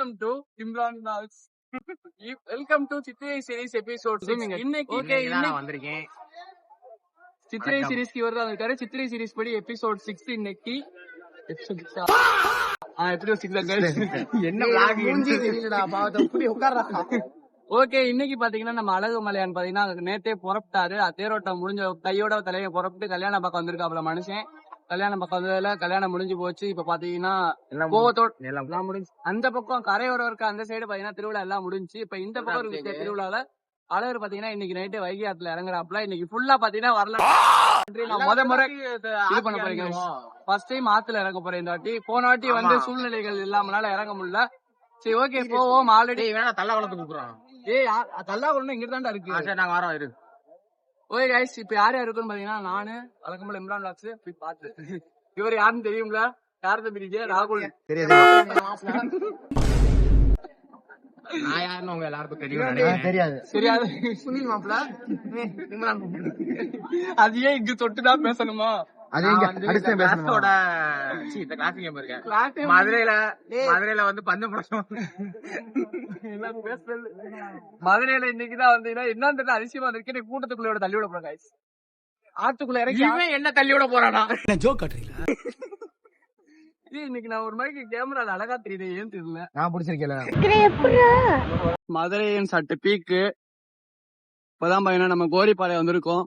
Welcome to Imran talks. Welcome to Chithirai series episode 6. இன்னைக்கு வந்திருக்கேன். சித்திரை சீரிஸ்க்கு இவர் தான் இருக்காரு. சித்திரை சீரிஸ் படி எபிசோட் 6 இன்னைக்கு. ஓகே, இன்னைக்கு பாத்தீங்கன்னா நம்ம அழகு மலையான் பாத்தீங்கன்னா நேத்தே புறப்பட்டாரு. தேரோட்டம் முடிஞ்ச கையோட தலையை புறப்பட்டு கல்யாண பக்கம் வந்திருக்காப்ல மனுஷன். கல்யாணம் பக்கம் வந்ததுல கல்யாணம் முடிஞ்சு போச்சு. இப்ப பாத்தீங்கன்னா கோவத்தோட முடிஞ்சு அந்த பக்கம் கரையோட இருக்க அந்த சைடு பாத்தீங்கன்னா திருவிழா எல்லாம் முடிஞ்சு. இப்ப இந்த பக்கம் இருக்க திருவிழால அழகர் பாத்தீங்கன்னா இன்னைக்கு நைட்டு வைகை ஆத்துல இறங்குறாப்ல. இன்னைக்கு ஃபுல்லா பாத்தீங்கன்னா வரல. நான் முறை இது பண்ண போறீங்க. ஃபர்ஸ்ட் டைம் ஆத்துல இறங்க போறேன் இந்த வாட்டி. போன வாட்டி வந்து சூழ்நிலைகள் இல்லாமனால இறங்க முடியல. சரி ஓகே போவோம். ஆல்ரெடி வேணா தல்லாகுளத்துக்கு கூப்பிடுறோம். தல்லாகுளம் இங்கிட்டு தான்டா இருக்கு. நாங்க வரோம் இருக்கு. ஓகே கைஸ், இப்ப யார் யார் இருக்குன்னு பாத்தீங்கன்னா நானு வழக்கம்போல இம்ரான் டாக்ஸ் போய் பாத்து. இவர் யாருன்னு தெரியும்ல? யார் தம்பி? ராகுல் உங்க எல்லாருக்கும் தெரியாது. தெரியாது சுனில் மாப்பிள்ள. அது ஏன் இங்க தொட்டுதான் பேசணுமா? மதுரையில வந்து பந்து மதுரையில இன்னைக்குதான் வந்தீங்கன்னா என்னன்னு அதிசயமா இருக்கு. கூட்டத்துக்குள்ள தள்ளி விட போறேன் கைஸ். ஆத்துக்குள்ள இறங்கி என்ன தள்ளி விட போறானா? ஜோக் காட்டுறீங்களா? இன்னைக்கு நான் ஒரு மாதிரி கேமரா அழகா தெரியுது. ஏன் தெரியல. நான் பிடிச்சிருக்கேன். மதுரையின் சட்டு பீக்கு. இப்பதான் பையனா நம்ம கோரிப்பாளையம் வந்திருக்கோம்.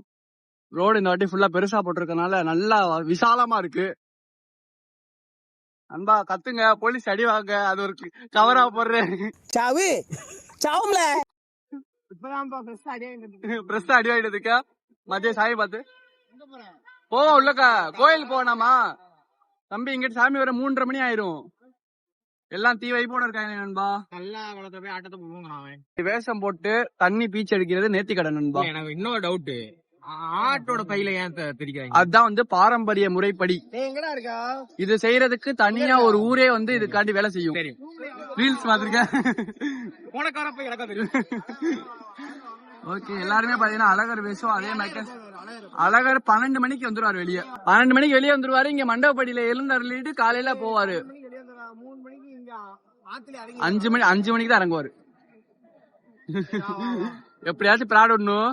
ரோடு இந்த வாட்டி ஃபுல்லா பெருசா போட்டிருக்கனால நல்லா விசாலமா இருக்கு. அன்பா கத்துங்க, போலீஸ் அடி வாங்க. அது ஒரு கவரா போடுறேன். சாவு சாவும்ல பிரஸ் அடி வாங்கிட்டதுக்கா மதிய சாமி பார்த்து போவோம். உள்ளக்கா கோயில் போனாமா தம்பி? இங்கிட்டு சாமி வர 3:30 மணி ஆயிரும். எல்லாம் தீ வைப்போட இருக்காங்க நண்பா. நல்லா குளத்துல போய் ஆட்டத்தை போவாங்க. வேஷம் போட்டு தண்ணி பீச்சு அடிக்கிறது நேர்த்தி கடை நண்பா. எனக்கு இன்னொரு டவுட், ஆட்டோட பையில ஏன் தெரிக்கிறாங்க? அதுதான் வந்து பாரம்பரிய முறைப்படி. இது செய்யறதுக்கு தனியா ஒரு ஊரே வந்து இதுக்காண்டி வேலை செய்யும். ரீல்ஸ் பாத்துருக்கேன். ஓகே, எல்லாருமே பாத்தீங்கன்னா அழகர் வேஷம். அதே மாதிரி அழகர் 12 மணிக்கு வந்துருவாரு வெளியே. 12 மணிக்கு வெளியே வந்துருவாரு. இங்க மண்டபப்படியில எழுந்தருளிட்டு காலையில போவாரு. 5 மணிக்கு தான் இறங்குவாரு. எப்படியாச்சும் பிராட் ஒண்ணும்.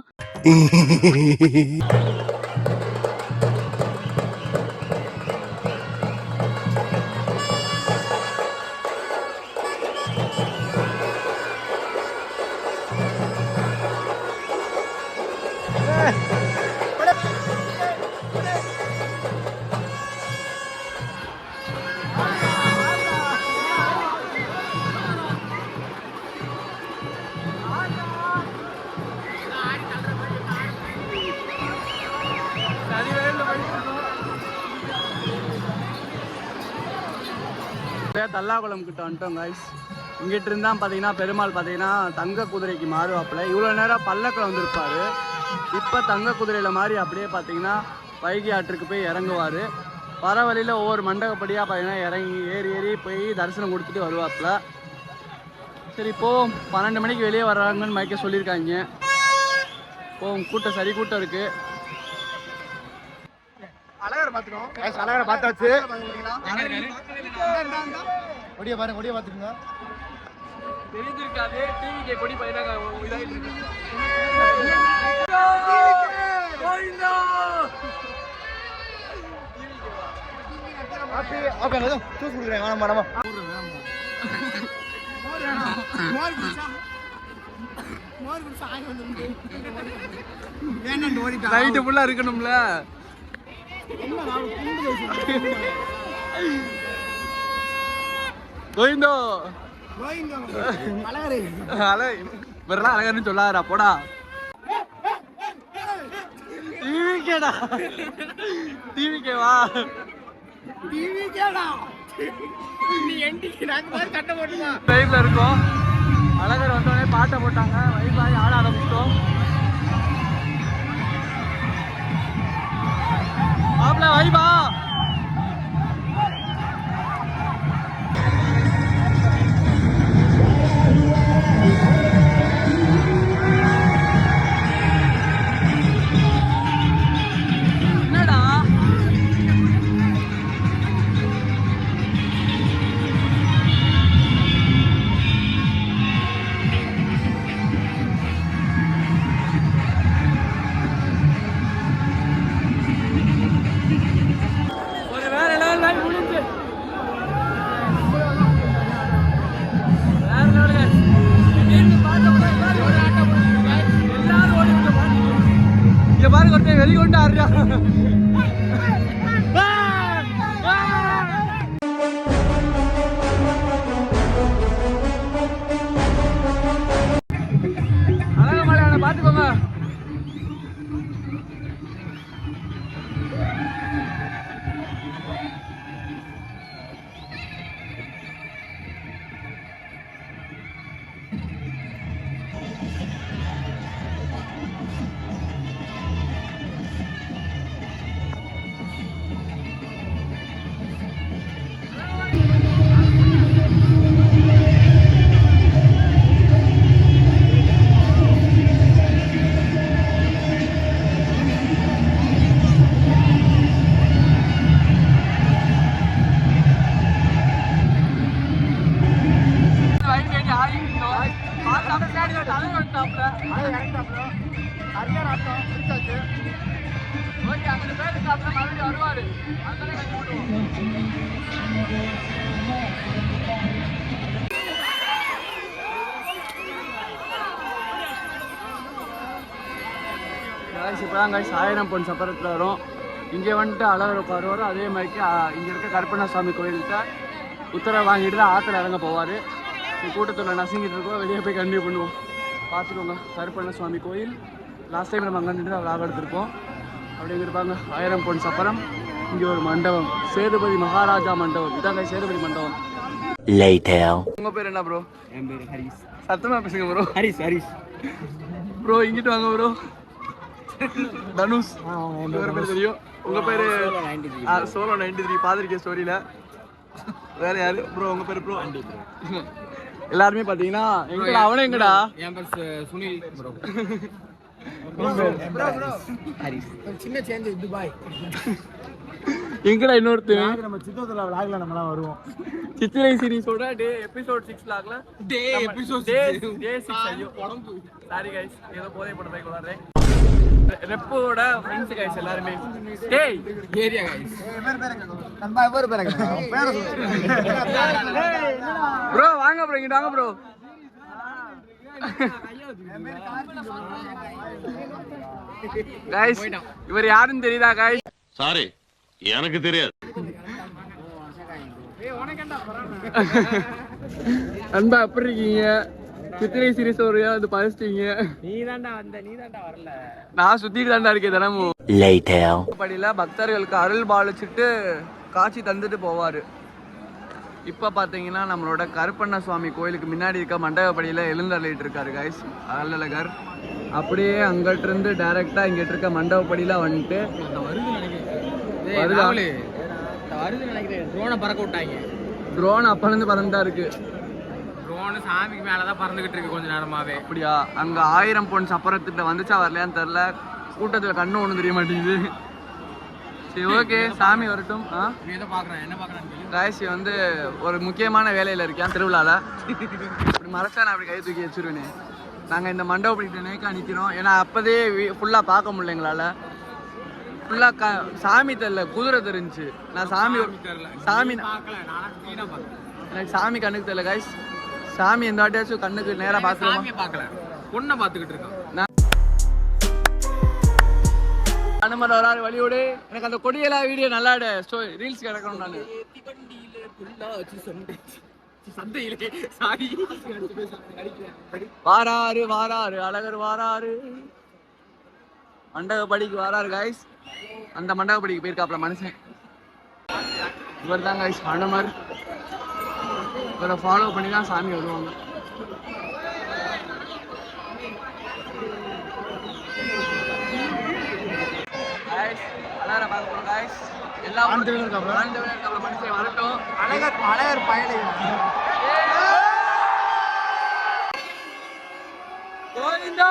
தல்லாகுளம் கிட்ட வந்துட்டோம் கைஸ். இங்கிட்டு இருந்தா பாத்தீங்கன்னா பெருமாள் பாத்தீங்கன்னா தங்க குதிரைக்கு மாறுவாப்புல. இவ்வளவு நேரம் பல்லக்கில் வந்திருப்பாரு. இப்ப தங்க குதிரையில மாறி அப்படியே பாத்தீங்கன்னா வைகை ஆற்றுக்கு போய் இறங்குவாரு. வர வழியில ஒவ்வொரு மண்டபப்படியா பாத்தீங்கன்னா இறங்கி ஏறி போய் தரிசனம் கொடுத்துட்டு வருவாப்புல. சரி போவோம். 12 மணிக்கு வெளியே வர்றாங்கன்னு மைக்க சொல்லியிருக்காங்க. போவோம். கூட்டம் சரி கூட்டம் இருக்கு. அழகரை பார்த்தாச்சு. கொடிய பாருங்க, கொடிய பாத்துக்கோங்க. தெரிஞ்சிருக்காது. டிவிக்கு கொடி பையனாங்க இதாயிட்டு இருக்கு. நைட்டு ஃபுல்லா இருக்கணும்ல. கோவிந்தோ அழகர்னு சொல்லாதடா போடா. டிவிக்கேவா லைவ்ல இருக்கோம். அழகர் வந்தோடனே பாட்டை போட்டாங்க. வைபாய் ஆட ஆரம்பிச்சிட்டோம். மாப்பிள்ள வைபா அழகமலையான பாத்துக்கோங்க. இப்பதான் காய்ஸ் 1000 பொன் சப்பரத்தில் வரும். இங்கே வந்துட்டு அழகர் வருவார். அதே மாதிரிக்கு இங்கே இருக்க கருப்பண்ணசாமி கோயிலுக்கு உத்தரவு வாங்கிட்டு தான் ஆற்றுல இறங்க போவார். கூட்டத்தில் நசுங்கிட்டு இருக்கோம். வெளியே போய் கண்டினியூ பண்ணுவோம். பார்த்துக்கோங்க, கருப்பண்ணசுவாமி கோயில். லாஸ்ட் டைம் நம்ம அங்கே வந்துட்டு விளாக எடுத்திருப்போம். அப்படிங்க இருப்பாங்க 1000 பொன் சப்பரம். இங்கே ஒரு மண்டபம், சேதுபதி மகாராஜா மண்டபம். இதாங்க சேதுபதி மண்டபம். உங்க பேர் என்ன ப்ரோ? என் பேர் ஹரிஸ். சத்தமா பேசுங்க ப்ரோ. ஹரிஸ் ஹரிஸ் ப்ரோ. இங்கிட்டு வாங்க ப்ரோ. தனுஷ் பேர் தெரியும். உங்க பேரு சோலோ 93 பாதிரிக்கே ஸ்டோரியில. வேற யாரு ப்ரோ? உங்க பேரு ப்ரோ? எல்லாருமே பாத்தீங்கன்னா எங்கடா அவனே எங்கடா? என் பேர் சுனில் ப்ரோ. ஹரிஸ். சின்ன சேஞ்ச் துபாய். எங்கடா இன்னொருத்தர்? நம்ம சித்தோதல vlogல நம்மலாம் வருவோம். சித்திரை சீரிஸோட டே எபிசோட் 6 vlogல டே எபிசோட் டே 6. ஐயோ உடம்பு சாரி गाइस, ஏதோ போதை படத்தை கொள்றேன். ரெப்போட ஃப்ரெண்ட்ஸ் गाइस எல்லாரும். டேய் ஏரியா गाइस. நண்பா பேர் பேரங்க. பேர சொல்லு. ப்ரோ வாங்க ப்ரோ, இங்க வாங்க ப்ரோ. गाइस இவர் யாருன்னு தெரியுதா गाइस? சாரி எனக்கு தெரியாது. அன்பா எப்படி இருக்கீங்க? சித்திரை சீரிஸ் ஒரு வந்து பறிச்சிட்டீங்க. நீ தாண்டா வரல. நான் சுத்திட்டு தாண்டா இருக்கேன் தினமும். படியில பக்தர்களுக்கு அருள் பாலிச்சுட்டு காட்சி தந்துட்டு போவாரு. இப்ப பாத்தீங்கன்னா நம்மளோட கருப்பண்ண சுவாமி கோயிலுக்கு முன்னாடி இருக்க மண்டபப்படியில எழுந்தருளிட்டு இருக்காரு गाइस அழகர். அப்படியே அங்கிட்ட இருந்து டைரக்டா இங்கிட்ட இருக்க மண்டபப்படியில வந்துட்டு வருது நினைக்கிறேன். ட்ரோனை பறக்க விட்டாங்க. ட்ரோன் அப்ப இருந்து பறந்துதான் இருக்கு. ட்ரோனு சாமிக்கு மேலதான் பறந்துகிட்டு இருக்கு கொஞ்ச நேரமாவே. அப்படியா? அங்க 1000 பொன் சப்பரத்திட்ட வந்துச்சா வரலையான்னு தெரியல. கூட்டத்துல கண்ணு ஒண்ணும் தெரிய மாட்டேங்குது. சரி ஓகே, சாமி வரட்டும். என்ன பாக்குறேன் गाइस வந்து ஒரு முக்கியமான வேலையில இருக்கேன் திருவிழால. இப்படி மறைச்சா நான் அப்படி கை தூக்கி வச்சிருவேனே. நாங்க இந்த மண்டபப்படிக்கிட்ட நேக்கா நிக்கிறோம். ஏன்னா அப்பதே ஃபுல்லா பார்க்க முடியல எங்களால. ஃபுல்லா சாமி தெரியல, குதிரை தெரிஞ்சு. நான் சாமி எனக்கு சாமி கண்ணுக்கு தெரியல गाइस. சாமி எந்த வாட்டியாச்சும் கண்ணுக்கு நேரா பார்க்கல, பொண்ணை பார்த்துக்கிட்டு இருக்கோம். அனுமதி வராரு வழியோடு. எனக்கு அந்த கொடியெல்லாம் வீடியோ நல்லா ரீல்ஸ் கிடக்கணும். நான் வாராரு வாராரு அழகர் வாராரு. மண்டபப்படிக்கு வாராரு गाइस. அந்த மண்டபப்படிக்கு போயிருக்காப்ல மனுஷன். இவர் தான் गाइस அனுமர். இவரை ஃபாலோ பண்ணி தான் சாமி வருவாங்க. அழகரை பார்க்க போறோம் गाइस. எல்லா மனுஷன் வரட்டும். அழகர் பயணி கோவிந்தா.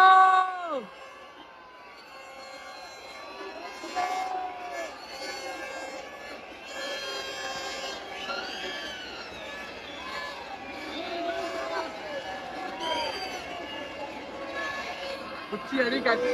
குச்சி அடி கட்டி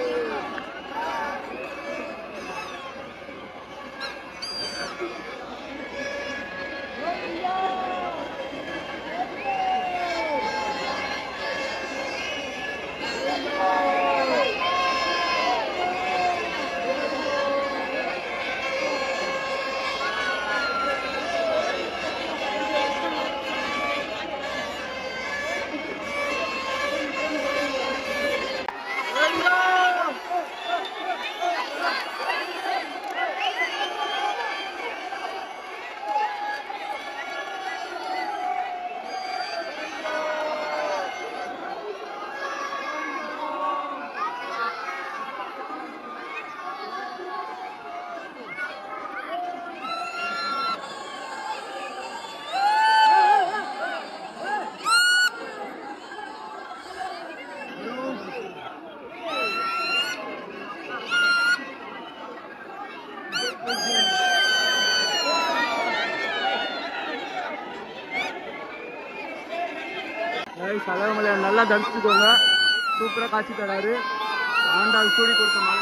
கைஸ் அழகுமலை நல்லா தரிசிச்சுக்கோங்க. சூப்பரா காட்சி தராரு. ஆண்டாள் சூடி கொடுத்த மலை.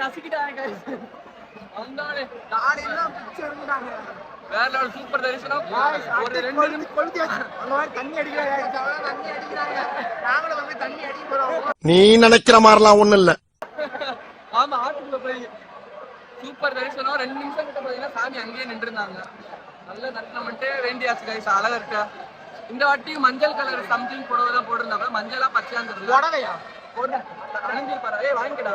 நசுக்கிட்டாங்க வேற லெவல் சூப்பர் தரிசனம். ஒரு 2 நீ நினைக்கிற மாதிரிலாம் ஒண்ணு இல்ல. ஆமா ஆட்டுக்குள்ள போய் சூப்பர் தரிசனம். 2 நிமிஷம் கிட்ட பாத்தீங்கன்னா சாமி அங்கேயே நின்று இருந்தாங்க. நல்ல தரிசனம் பண்ணிட்டு வேண்டியாச்சு கைஸ். அழகா இருக்கா. இந்த வாட்டி மஞ்சள் கலர் சம்திங் புடவை தான் போட்டிருந்தாங்க. மஞ்சளா பச்சையா தெரியல. புடவையா போட அணிஞ்சிருப்பாரு. வாங்கிக்கடா.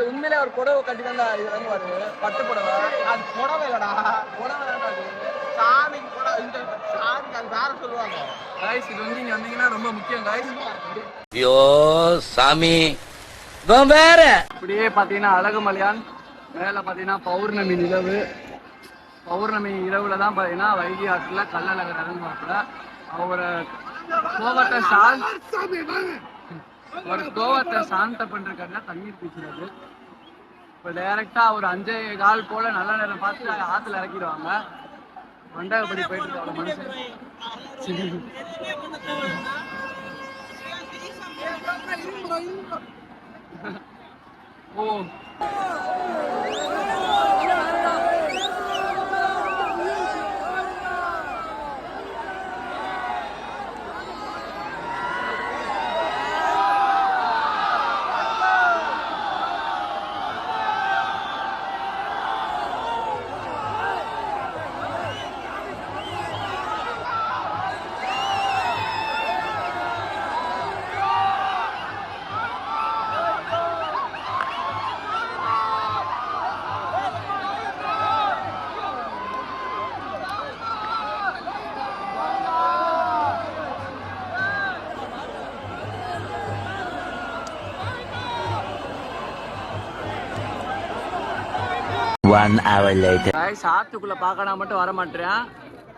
உண்மையிலே ஒரு புடவை கட்டி தான் இது வாங்குவாரு. பட்டு புடவை. அது புடவை இல்லடா. புடவை தான் சாமிக்கு புடவை. இந்த சாமிக்கு அது வேற சொல்லுவாங்க கைஸ். இது வந்து இங்க வந்தீங்கன்னா ரொம்ப முக்கியம் கைஸ். ஐயோ சாமி வேற. இப்படியே பாத்தீங்கன்னா அழகுமலையான் மேல பாத்தீங்கன்னா பௌர்ணமி நிலவு. பௌர்ணமி இரவுல தான் பாத்தீங்கன்னா வைகை ஆற்றுல கள்ளழகர் இறங்குவாப்புல. அவரை கோவத்தை சாந்த பண்றதுக்காக தண்ணீர் பீச்சுறது. இப்போ டைரக்டா ஒரு 5:15 போல நல்ல நேரம் பார்த்து ஆத்துல இறக்கிடுவாங்க. மண்டகப்படி போயிட்டு இருக்காங்க மனுஷன். ஓ 1 hour later. ஆத்துக்குள்ள பாக்கனா மட்டும் வர மாட்டேன்.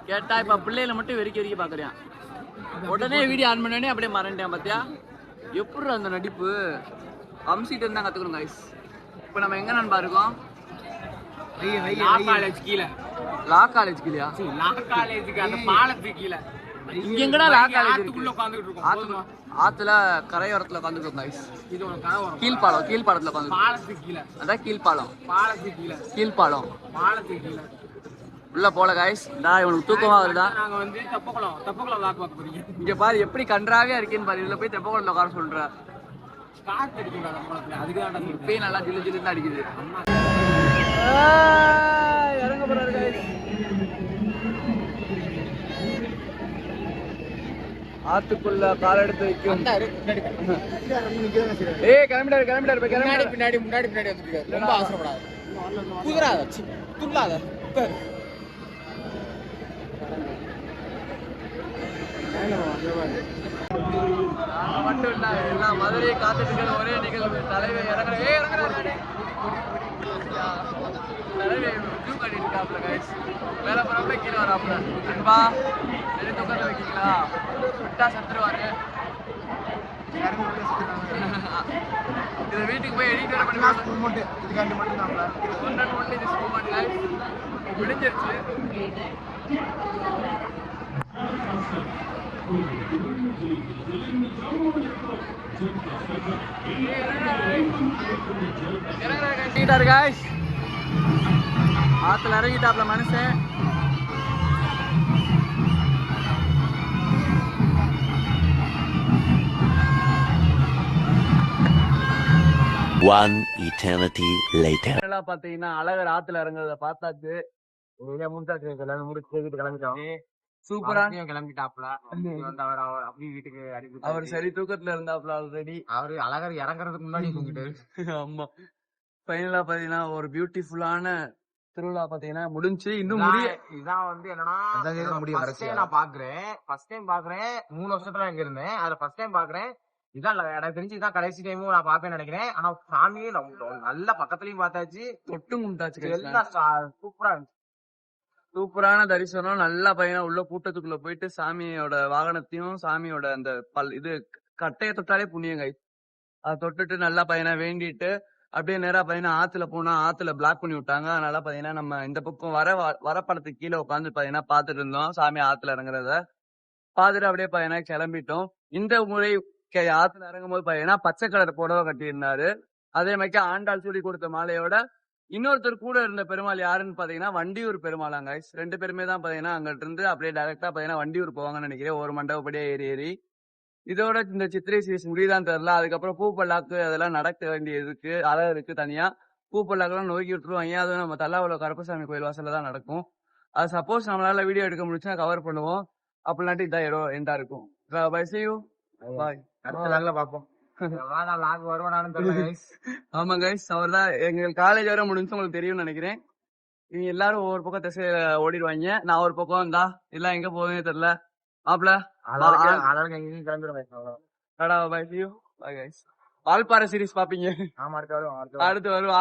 கேட்டா இப்ப பிள்ளைகளை மட்டும் வெறிக்க பாக்குறேன். உடனே வீடியோ ஆன் பண்ணனே அப்படியே மறந்துட்டேன். பாத்தியா எப்படி அந்த நடிப்பு. அம்சிட்டு இருந்தா கத்துக்கணும் கைஸ். இப்ப நம்ம எங்க நண்பா இருக்கோம்? லா காலேஜ் கீழே. லா காலேஜ் கீழயா? லா காலேஜுக்கு அந்த பாலத்துக்கு கீழே. இங்க எங்கடா லா காலேஜ் இருக்கு? ஆத்துக்குள்ள உட்கார்ந்துட்டு இருக்கோம். ஆத்துல கரையோரத்துல உட்காந்துருக்கோம் கைஸ். இது ஒரு கரையோரம். கீழ்பாலத்துல உட்காந்து. பாலத்துக்கு கீழே. அதான் கீழ்பாலம். பாலத்துக்கு கீழே. கீழ்பாலம். பாலத்துக்கு கீழே. உள்ள போல கைஸ். இவனுக்கு தூக்கமா வருதா? நாங்க வந்து தெப்பக்குளம் வாக்கு பார்க்க போறீங்க. இங்க பாரு எப்படி கன்றாவே இருக்கேன்னு பாரு. இதுல போய் தெப்பக்குளத்துல உட்கார சொல்ற. காத்து அடிக்கும்டா நம்மளுக்கு. அதுக்கு தான் இப்பயும் நல்லா ஜில்லு ஜில்லுன்னு அடிக்குது. இறங்க போறாரு கைஸ். ஆத்துக்குள்ள கால் எடுத்து வைக்கும். கிளம்பிட்டாரு பின்னாடி வந்துட்டு ரொம்ப அவசரப்படாது. குதிராத துள்ளாத மட்டும் இல்ல எல்லா மதுரையை காத்துட்டு இருக்கிற ஒரே நிகழ்வு. தலைவர் இறங்குற தலைவர் ஜூ கட்டிட்டு இருக்காப்ல கைஸ். மேல போறப்ப கீழே வராப்ல. அன்பா எடுத்து உட்காந்து வைக்கீங்களா? விட்டா சத்துருவாரு. இதை வீட்டுக்கு போய் எடிட் வேற பண்ணி விடிஞ்சிருச்சு. ஆத்துல இறங்கிட்டாப்ல மனுஷன். One eternity later. பாத்தீங்கன்னா அழகர் ஆத்துல இறங்குறத பார்த்தாச்சு. கிளம்பிட்டோம். சூப்பரா கிளம்பிட்டாப்ல. அப்படி வீட்டுக்கு அடிப்பு. அவர் சரி தூக்கத்துல இருந்தாப்ல ஆல்ரெடி. அவரு அழகர் இறங்குறதுக்கு முன்னாடி தூங்கிட்டாரு. ஆமா. ஃபைனலா பாத்தீங்கன்னா ஒரு பியூட்டிஃபுல்லான திருவிழா பாத்தீங்கன்னா முடிஞ்சு. இன்னும் இதான் வந்து என்னன்னா நான் பாக்குறேன். ஃபர்ஸ்ட் டைம் பாக்குறேன். 3 வருஷத்துல இங்க இருந்தேன். அதுல ஃபர்ஸ்ட் டைம் பாக்குறேன். இதான் எனக்கு தெரிஞ்சு இதான் கடைசி டைமும் நான் பாப்பேன்னு நினைக்கிறேன். ஆனா சாமியே நல்ல பக்கத்துலயும் பார்த்தாச்சு. தொட்டும் கும்பிட்டாச்சு. எல்லாம் சூப்பரா இருந்துச்சு. சூப்பரான தரிசனம். நல்லா பையனா உள்ள கூட்டத்துக்குள்ள போயிட்டு சாமியோட வாகனத்தையும் சாமியோட அந்த இது கட்டையை தொட்டாலே புண்ணியம் guys. அதை தொட்டுட்டு நல்லா பையனா வேண்டிட்டு அப்படியே நேரா பையனா ஆத்துல போனா ஆத்துல பிளாக் பண்ணி விட்டாங்க. அதனால பாத்தீங்கன்னா நம்ம இந்த பக்கம் வரப்படத்துக்கு கீழே உட்காந்து பாத்தீங்கன்னா பாத்துட்டு இருந்தோம் சாமி ஆத்துல இறங்குறத. பாத்துட்டு அப்படியே பையனா கிளம்பிட்டோம். இந்த முறை ஆத்துல இறங்கும் போது பையனா பச்சை கலர் புடவை கட்டியிருந்தாரு. அதே மாதிரி ஆண்டாள் சொல்லி கொடுத்த மாலையோட இன்னொருத்தர் கூட இருந்த பெருமாள் யாருன்னு பாத்தீங்கன்னா வண்டியூர் பெருமாளாங்க. 2 பேருமே தான் பாத்தீங்கன்னா அங்கிட்டு இருந்து அப்படியே டைரக்டா பாத்தீங்கன்னா வண்டியூர் போவாங்கன்னு நினைக்கிறேன். ஒரு மண்டபப்படியே ஏறி இதோட இந்த சித்திரை சீசன் முடியுதான் தெரியல. அதுக்கப்புறம் பூ பல்லாக்கு அதெல்லாம் நடக்க வேண்டியது இருக்கு. அழகு இருக்கு தனியா. பூ பல்லாக்கெல்லாம் நோக்கி விட்டுருவாங்க. அதுவும் நம்ம தல்லாவுல கருப்பசாமி கோயில் வாசல்ல தான் நடக்கும். அது சப்போஸ் நம்மளால வீடியோ எடுக்க முடிச்சுன்னா கவர் பண்ணுவோம். அப்படின்னாட்டி இதான் இடம் எண்டா இருக்கும். Bye see you. பாய். அடுத்த நாள்ல பாப்போம். நான் லாக் வருவானான்னு தெரியல guys. ஆமா கைஸ், அவர் தான் எங்க காலேஜ் வர முடிஞ்சு உங்களுக்கு தெரியும்னு நினைக்கிறேன். இவங்க எல்லாரும் ஒவ்வொரு பக்கம் திசையில ஓடிடுவாங்க. நான் ஒரு பக்கம் இருந்தா எல்லாம் எங்க போகுதுன்னு தெரியல. மாப்ள அதனால எங்கேயும் கிளம்பிடுவேன். Bye see you. Bye guys. Valparai series பாப்பீங்க. ஆமா அடுத்த அடுத்து வரும்.